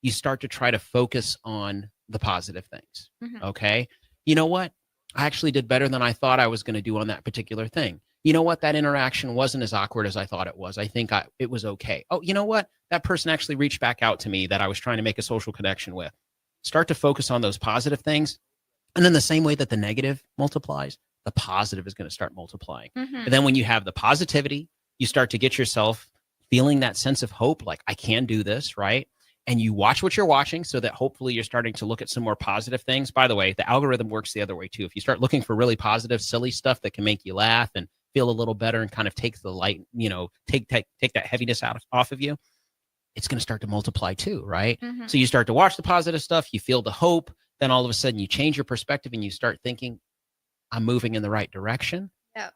you start to try to focus on the positive things. Okay. You know what? I actually did better than I thought I was going to do on that particular thing. You know what? That interaction wasn't as awkward as I thought it was. I think it was okay. Oh, you know what? That person actually reached back out to me that I was trying to make a social connection with. Start to focus on those positive things. And then the same way that the negative multiplies, the positive is going to start multiplying. And then when you have the positivity, you start to get yourself feeling that sense of hope, like, I can do this, right? And you watch what you're watching so that hopefully you're starting to look at some more positive things. By the way, the algorithm works the other way too. If you start looking for really positive, silly stuff that can make you laugh and feel a little better and kind of take the light, take that heaviness off of you, it's going to start to multiply too, right? So you start to watch the positive stuff, you feel the hope, then all of a sudden you change your perspective and you start thinking, I'm moving in the right direction. Yep.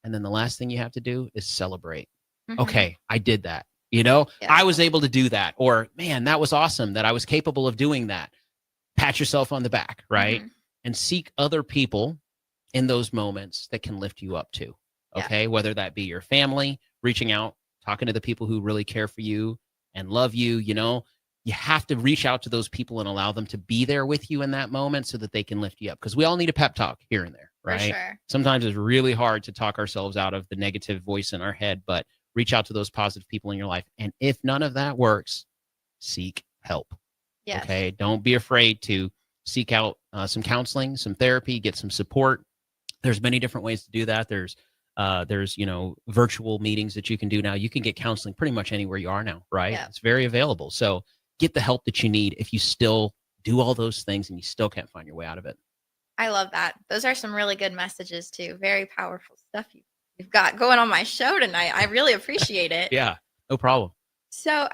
And then the last thing you have to do is celebrate. Mhm. Okay, I did that. I was able to do that. Or, man, that was awesome that I was capable of doing that. Pat yourself on the back, right? And seek other people in those moments that can lift you up too. Okay. Whether that be your family, reaching out, talking to the people who really care for you and love you, you have to reach out to those people and allow them to be there with you in that moment so that they can lift you up. Because we all need a pep talk here and there, For right? sure. Sometimes it's really hard to talk ourselves out of the negative voice in our head, but reach out to those positive people in your life. And if none of that works, seek help. Yes. Okay. Don't be afraid to seek out some counseling, some therapy, get some support. There's many different ways to do that. There's virtual meetings that you can do now. You can get counseling pretty much anywhere you are now, right? Yeah. It's very available. So get the help that you need if you still do all those things and you still can't find your way out of it. I love that. Those are some really good messages too. Very powerful stuff you've got going on my show tonight. I really appreciate it. Yeah, no problem. So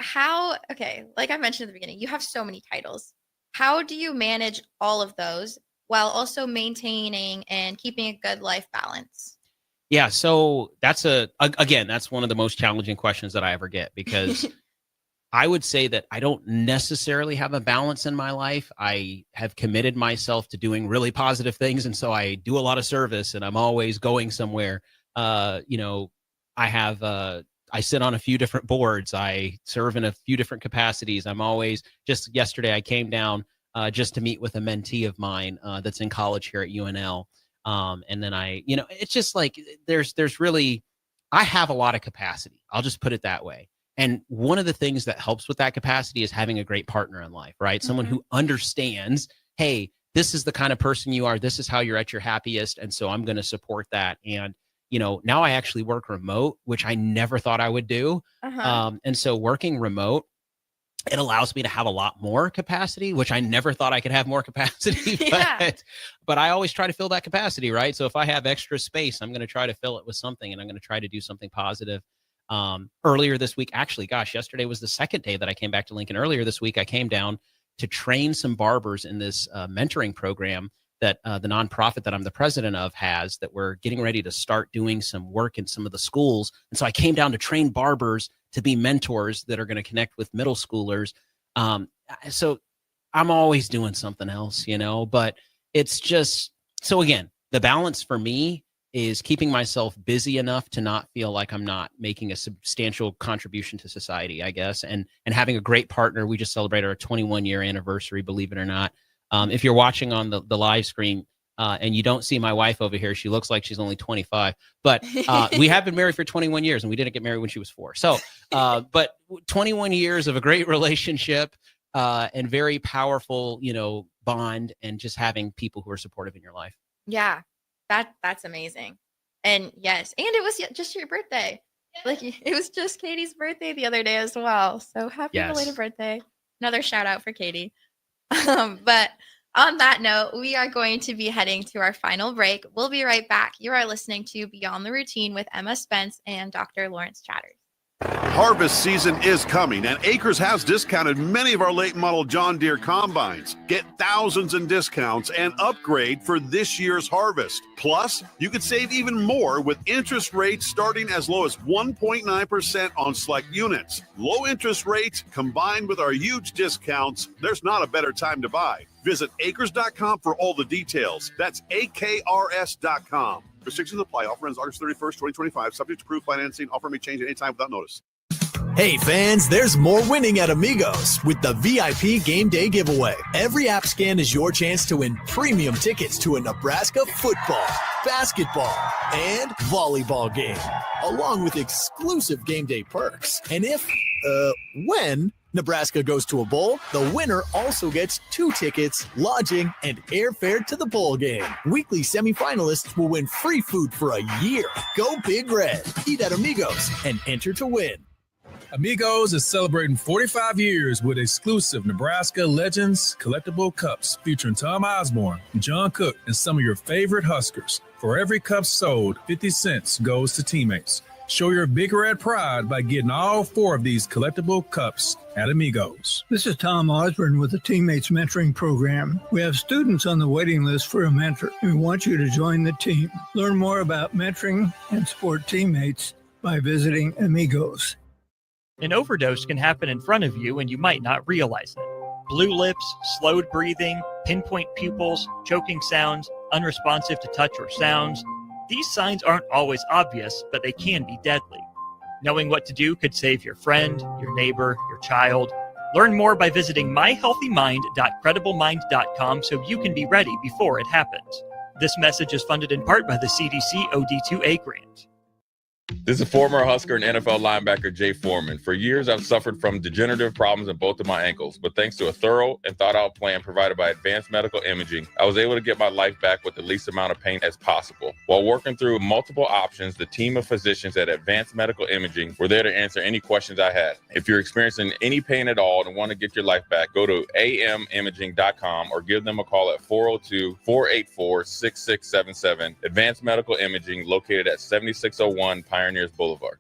like I mentioned at the beginning, you have so many titles. How do you manage all of those while also maintaining and keeping a good life balance? Yeah, so that's that's one of the most challenging questions that I ever get, because I would say that I don't necessarily have a balance in my life. I have committed myself to doing really positive things, and so I do a lot of service, and I'm always going somewhere. I sit on a few different boards. I serve in a few different capacities. I'm always, just yesterday I came down just to meet with a mentee of mine that's in college here at UNL. And then it's just like, there's really, I have a lot of capacity. I'll just put it that way. And one of the things that helps with that capacity is having a great partner in life, right? Mm-hmm. Someone who understands, hey, this is the kind of person you are. This is how you're at your happiest. And so I'm going to support that. And, now I actually work remote, which I never thought I would do. And so working remote, it allows me to have a lot more capacity, which I never thought I could have more capacity. But I always try to fill that capacity, right? So if I have extra space, I'm going to try to fill it with something, and I'm going to try to do something positive. Earlier this week, actually, yesterday was the second day that I came back to Lincoln. Earlier this week, I came down to train some barbers in this mentoring program that the nonprofit that I'm the president of has, that we're getting ready to start doing some work in some of the schools. And so I came down to train barbers to be mentors that are going to connect with middle schoolers. So I'm always doing something else, but it's just, so again, the balance for me is keeping myself busy enough to not feel like I'm not making a substantial contribution to society, I guess, and having a great partner. We just celebrated our 21-year anniversary, believe it or not. If you're watching on the live screen and you don't see my wife over here, she looks like she's only 25, but we have been married for 21 years and we didn't get married when she was 4. So, but 21 years of a great relationship and very powerful, bond, and just having people who are supportive in your life. Yeah, that's amazing. And yes, and it was just your birthday. Like, it was just Katie's birthday the other day as well. So happy belated birthday. Another shout out for Katie. But on that note, we are going to be heading to our final break. We'll be right back. You are listening to Beyond the Routine with Emma Spence and Dr. Lawrence Chatters. Harvest season is coming, and Acres has discounted many of our late model John Deere combines. Get thousands in discounts and upgrade for this year's harvest. Plus, you could save even more with interest rates starting as low as 1.9% on select units. Low interest rates combined with our huge discounts, there's not a better time to buy. Visit acres.com for all the details. That's AKRS.com. Restrictions apply. Offer ends August 31st, 2025. Subject to approved financing. Offer may change at any time without notice. Hey fans, there's more winning at Amigos with the VIP Game Day giveaway. Every app scan is your chance to win premium tickets to a Nebraska football, basketball, and volleyball game, along with exclusive game day perks. And when Nebraska goes to a bowl, the winner also gets 2 tickets, lodging, and airfare to the bowl game. Weekly semifinalists will win free food for a year. Go Big Red. Eat at Amigos and enter to win. Amigos is celebrating 45 years with exclusive Nebraska Legends collectible cups featuring Tom Osborne, John Cook, and some of your favorite Huskers. For every cup sold, 50 cents goes to teammates. Show your Big Red pride by getting all 4 of these collectible cups at Amigos. This is Tom Osborne with the Teammates Mentoring Program. We have students on the waiting list for a mentor, and we want you to join the team. Learn more about mentoring and support teammates by visiting Amigos. An overdose can happen in front of you and you might not realize it. Blue lips, slowed breathing, pinpoint pupils, choking sounds, unresponsive to touch or sounds. These signs aren't always obvious, but they can be deadly. Knowing what to do could save your friend, your neighbor, your child. Learn more by visiting myhealthymind.crediblemmind.com so you can be ready before it happens. This message is funded in part by the CDC OD2A grant. This is former Husker and NFL linebacker Jay Foreman. For years, I've suffered from degenerative problems in both of my ankles, but thanks to a thorough and thought-out plan provided by Advanced Medical Imaging, I was able to get my life back with the least amount of pain as possible. While working through multiple options, the team of physicians at Advanced Medical Imaging were there to answer any questions I had. If you're experiencing any pain at all and want to get your life back, go to amimaging.com or give them a call at 402-484-6677. Advanced Medical Imaging, located at 7601 Pioneers Boulevard.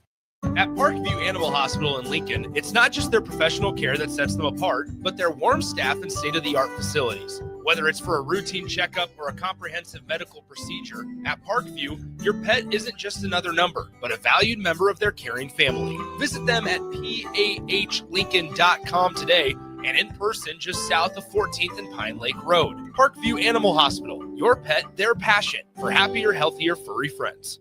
At Parkview Animal Hospital in Lincoln, it's not just their professional care that sets them apart, but their warm staff and state-of-the-art facilities. Whether it's for a routine checkup or a comprehensive medical procedure, at Parkview, your pet isn't just another number, but a valued member of their caring family. Visit them at pahlincoln.com today and in person just south of 14th and Pine Lake Road. Parkview Animal Hospital, your pet, their passion, for happier, healthier, furry friends.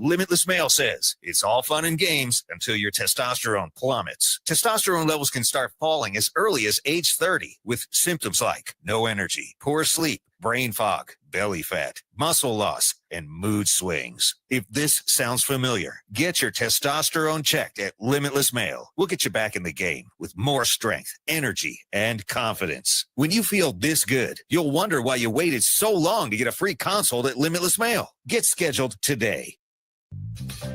Limitless Male says it's all fun and games until your testosterone plummets. Testosterone levels can start falling as early as age 30 with symptoms like no energy, poor sleep, brain fog, belly fat, muscle loss, and mood swings. If this sounds familiar, get your testosterone checked at Limitless Male. We'll get you back in the game with more strength, energy, and confidence. When you feel this good, you'll wonder why you waited so long to get a free consult at Limitless Male. Get scheduled today.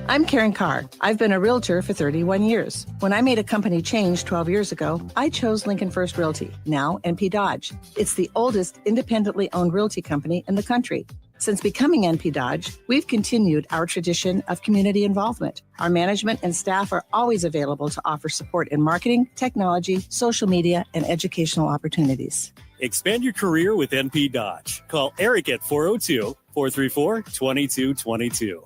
I'm Karen Carr. I've been a realtor for 31 years. When I made a company change 12 years ago, I chose Lincoln First Realty, now NP Dodge. It's the oldest independently owned realty company in the country. Since becoming NP Dodge, we've continued our tradition of community involvement. Our management and staff are always available to offer support in marketing, technology, social media, and educational opportunities. Expand your career with NP Dodge. Call Eric at 402-434-2222.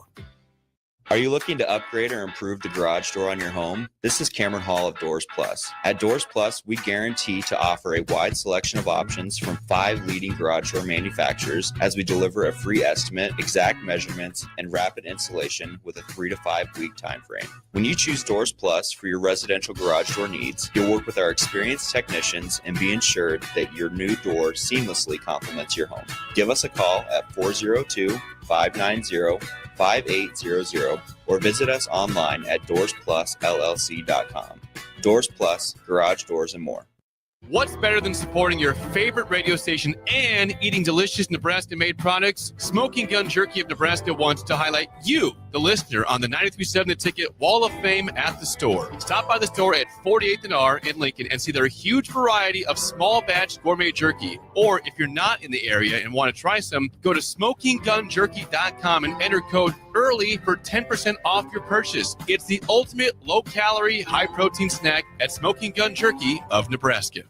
Are you looking to upgrade or improve the garage door on your home? This is Cameron Hall of Doors Plus. At Doors Plus, we guarantee to offer a wide selection of options from 5 leading garage door manufacturers as we deliver a free estimate, exact measurements, and rapid installation with a 3 to 5 week time frame. When you choose Doors Plus for your residential garage door needs, you'll work with our experienced technicians and be ensured that your new door seamlessly complements your home. Give us a call at 402-590-5800 or visit us online at DoorsPlusLLC.com. Doors Plus, garage doors, and more. What's better than supporting your favorite radio station and eating delicious Nebraska-made products? Smoking Gun Jerky of Nebraska wants to highlight you, the listener, on the 93.7 The Ticket Wall of Fame at the store. Stop by the store at 48th and R in Lincoln and see their huge variety of small batch gourmet jerky. Or if you're not in the area and want to try some, go to SmokingGunJerky.com and enter code EARLY for 10% off your purchase. It's the ultimate low-calorie, high-protein snack at Smoking Gun Jerky of Nebraska.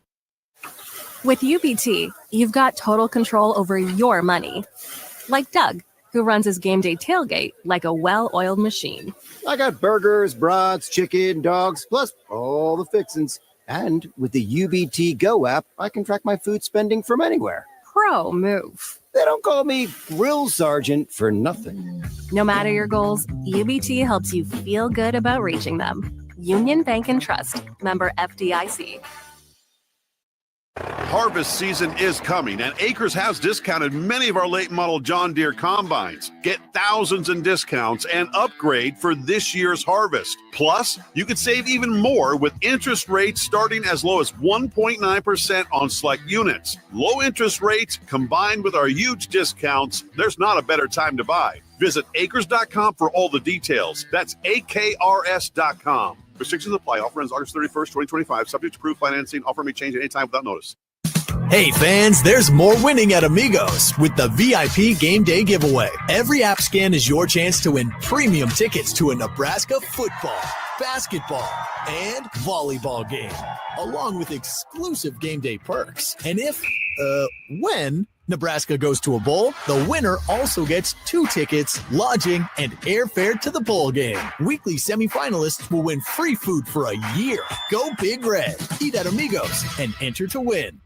With UBT, you've got total control over your money. Like Doug, who runs his game day tailgate like a well-oiled machine. I got burgers, brats, chicken, dogs, plus all the fixins. And with the UBT Go app, I can track my food spending from anywhere. Pro move. They don't call me Grill Sergeant for nothing. No matter your goals, UBT helps you feel good about reaching them. Union Bank and Trust. Member FDIC. Harvest season is coming, and Acres has discounted many of our late model John Deere combines. Get thousands in discounts and upgrade for this year's harvest. Plus, you could save even more with interest rates starting as low as 1.9% on select units. Low interest rates combined with our huge discounts, there's not a better time to buy. Visit acres.com for all the details. That's AKRS.com. Restrictions apply. Offer ends August 31st, 2025. Subject to approved financing. Offer may change at any time without notice. Hey fans, there's more winning at Amigos with the VIP Game Day giveaway. Every app scan is your chance to win premium tickets to a Nebraska football, basketball, and volleyball game, along with exclusive game day perks. And when Nebraska goes to a bowl, the winner also gets 2 tickets, lodging, and airfare to the bowl game. Weekly semifinalists will win free food for a year. Go Big Red. Eat at Amigos and enter to win.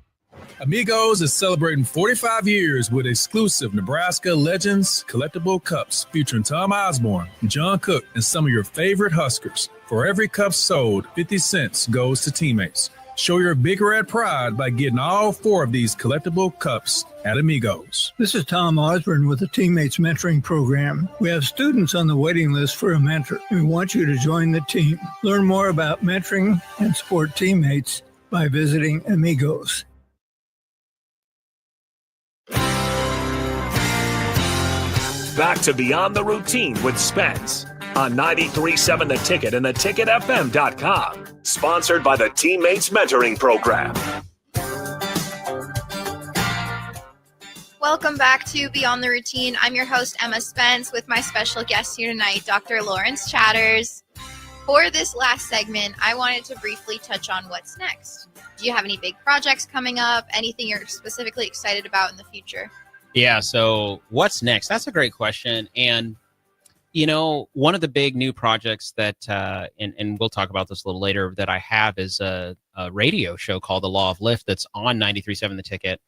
Amigos is celebrating 45 years with exclusive Nebraska Legends collectible cups featuring Tom Osborne, John Cook, and some of your favorite Huskers. For every cup sold, 50 cents goes to teammates. Show your big red pride by getting all 4 of these collectible cups at Amigos. This is Tom Osborne with the Teammates Mentoring Program. We have students on the waiting list for a mentor. We want you to join the team. Learn more about mentoring and support teammates by visiting Amigos. Back to Beyond the Routine with Spence on 93.7 The Ticket and theticketfm.com. Sponsored by the Teammates Mentoring Program. Welcome back to Beyond the Routine. I'm your host, Emma Spence, with my special guest here tonight, Dr. Lawrence Chatters. For this last segment, I wanted to briefly touch on what's next. Do you have any big projects coming up? Anything you're specifically excited about in the future? Yeah, so what's next? That's a great question. And, you know, one of the big new projects that, and we'll talk about this a little later, that I have is a radio show called The Law of Lift that's on 93.7 The Ticket.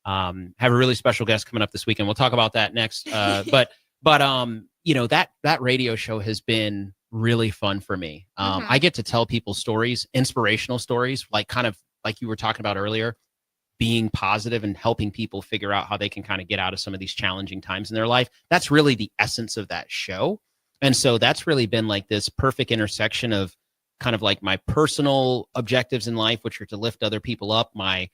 Have a really special guest coming up this weekend. We'll talk about that next. But you know, that radio show has been really fun for me. I get to tell people stories, inspirational stories, like kind of like you were talking about earlier, being positive and helping people figure out how they can kind of get out of some of these challenging times in their life. That's really the essence of that show. And so that's really been like this perfect intersection of kind of like my personal objectives in life, which are to lift other people up, my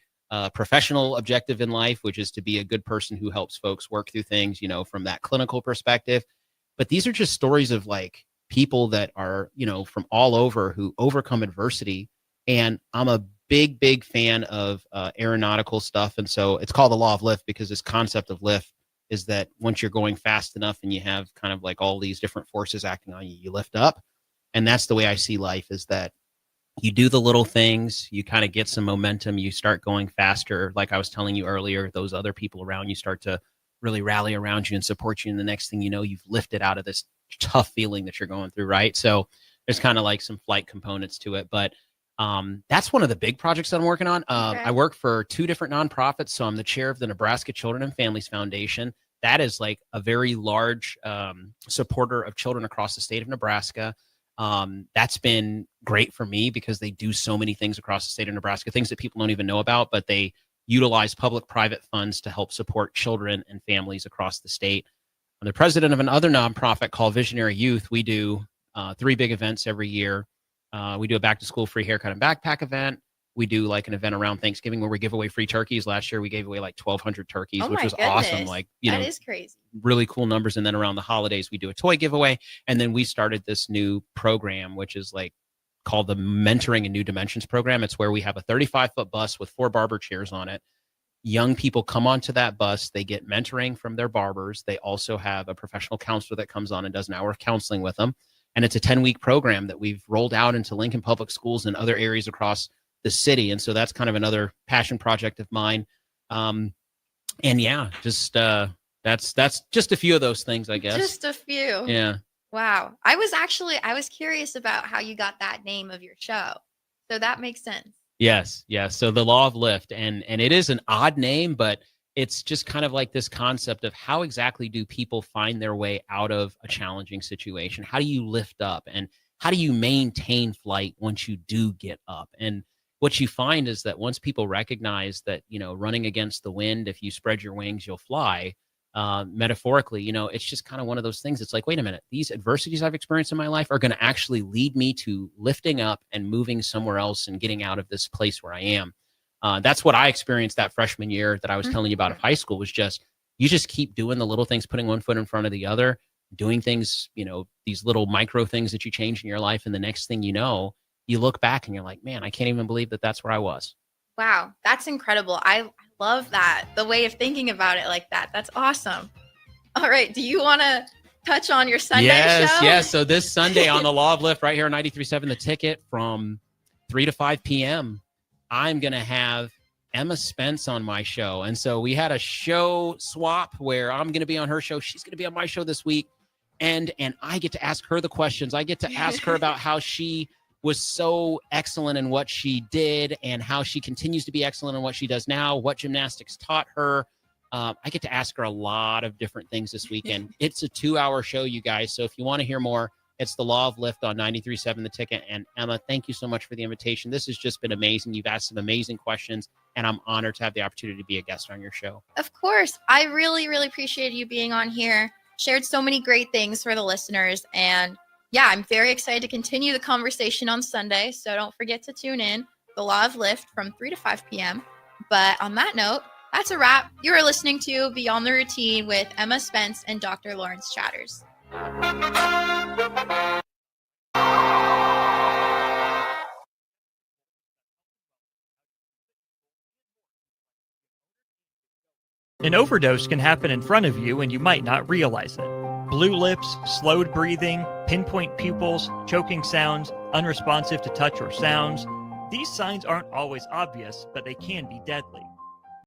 professional objective in life, which is to be a good person who helps folks work through things, you know, from that clinical perspective. But these are just stories of like people that are, you know, from all over who overcome adversity. And I'm a big fan of aeronautical stuff. And so it's called The Law of Lift because this concept of lift is that once you're going fast enough and you have kind of like all these different forces acting on you, you lift up. And that's the way I see life, is that you do the little things, you kind of get some momentum, you start going faster. Like I was telling you earlier, those other people around you start to really rally around you and support you. And the next thing you know, you've lifted out of this tough feeling that you're going through, right? So there's kind of like some flight components to it. But that's one of the big projects that I'm working on. I work for 2 different nonprofits. So I'm the chair of the Nebraska Children and Families Foundation. That is like a very large supporter of children across the state of Nebraska. That's been great for me because they do so many things across the state of Nebraska, things that people don't even know about, but they utilize public-private funds to help support children and families across the state. I'm the president of another nonprofit called Visionary Youth. We do 3 big events every year. We do a back-to-school free haircut and backpack event. We do like an event around Thanksgiving where we give away free turkeys. Last year, we gave away like 1,200 turkeys, which was awesome. Like, you know, that is crazy. Really cool numbers. And then around the holidays, we do a toy giveaway. And then we started this new program, which is like called the Mentoring and New Dimensions program. It's where we have a 35-foot bus with 4 barber chairs on it. Young people come onto that bus. They get mentoring from their barbers. They also have a professional counselor that comes on and does an hour of counseling with them. And it's a 10-week program that we've rolled out into Lincoln Public Schools and other areas across the city. And so that's kind of another passion project of mine. And yeah, just that's just a few of those things, I guess. Just a few. Yeah. Wow. I was curious about how you got that name of your show. So that makes sense. Yes. So The Law of Lift, and it is an odd name, but it's just kind of like this concept of how exactly do people find their way out of a challenging situation? How do you lift up, and how do you maintain flight once you do get up? And what you find is that once people recognize that, you know, running against the wind, if you spread your wings, you'll fly. Metaphorically, you know, it's just kind of one of those things. It's like, wait a minute, these adversities I've experienced in my life are going to actually lead me to lifting up and moving somewhere else and getting out of this place where I am. That's what I experienced that freshman year that I was telling you about of high school, was just, you just keep doing the little things, putting one foot in front of the other, doing things, you know, these little micro things that you change in your life. And the next thing you know, you look back and you're like, man, I can't even believe that that's where I was. Wow. That's incredible. I love that. The way of thinking about it like that. That's awesome. All right. Do you want to touch on your Sunday show? Yes. So this Sunday on The Law of Lift right here on 93.7 The Ticket from 3 to 5 p.m., I'm going to have Emma Spence on my show. And so we had a show swap where I'm going to be on her show. She's going to be on my show this week. And I get to ask her the questions. I get to ask her about how she was so excellent in what she did and how she continues to be excellent in what she does now, what gymnastics taught her. I get to ask her a lot of different things this weekend. It's a 2-hour show, you guys. So if you want to hear more, It's the Law of Lift on 93.7 The Ticket. And Emma, thank you so much for the invitation. This has just been amazing. You've asked some amazing questions, and I'm honored to have the opportunity to be a guest on your show. Of course. I really, really appreciate you being on here. Shared so many great things for the listeners. And yeah, I'm very excited to continue the conversation on Sunday. So don't forget to tune in. The Law of Lift from 3 to 5 p.m. But on that note, that's a wrap. You are listening to Beyond the Routine with Emma Spence and Dr. Lawrence Chatters. An overdose can happen in front of you and you might not realize it. Blue lips, slowed breathing, pinpoint pupils, choking sounds, unresponsive to touch or sounds. These signs aren't always obvious, but they can be deadly.